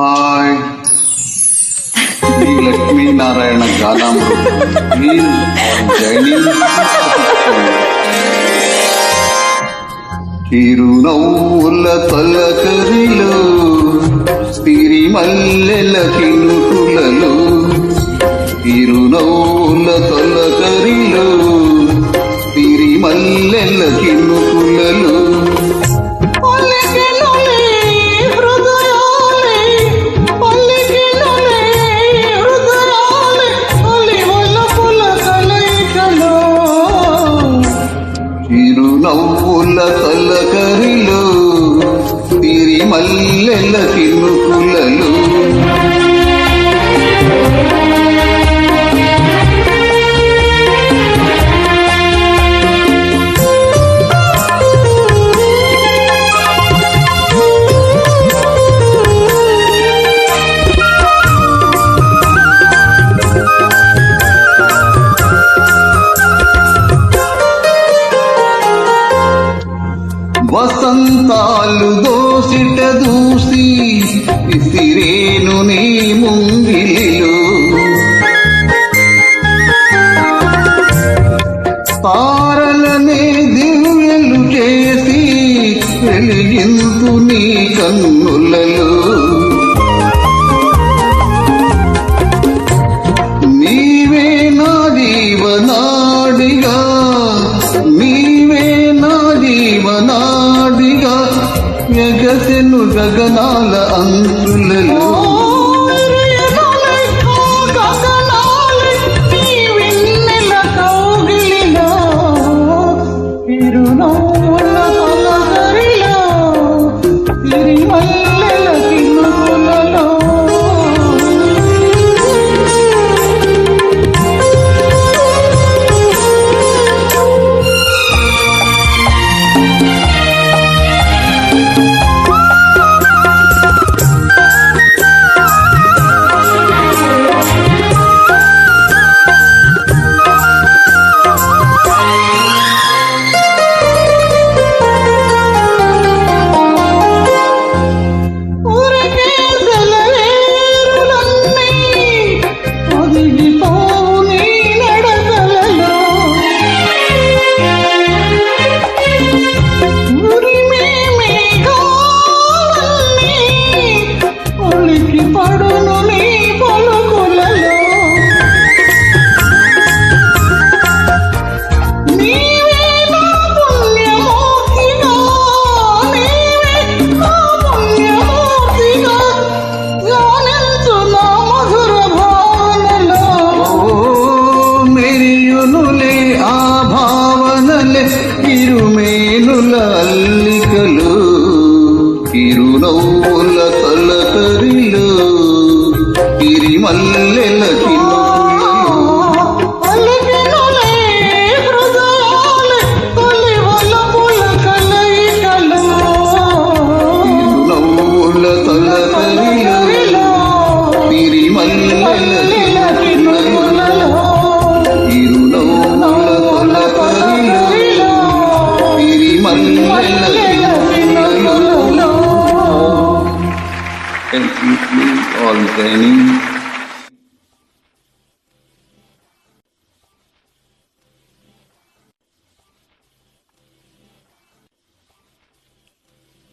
hi, Shri Lakshminarayana గానామృతం చిరునవ్వుల తొలకరిలో సిరిమల్లెల కినుకులలో చిరునవ్వుల తొలకరిలో సిరిమల్లెల కినుకులలో చిరునవ్వుల తొలకరిలో సిరిమల్లెల కినుకులలో వసంతాలు దోసిట దూసి విసిరేను నీ ముంగిలిలో తారలనే దివ్యలు చేసి వెలిగింతు నీ కన్నులలో నీవే నా జీవనాడిగా నీవే నా జీవనాడిగా ఎగసెను గగనాల అంచులలో ఇరుమేనుల అల్లికలు చిరునవ్వుల తొలకరిలో సిరిమల్లెల చిరునవ్వుల తొలకరిలో సిరిమల్లెల completely all training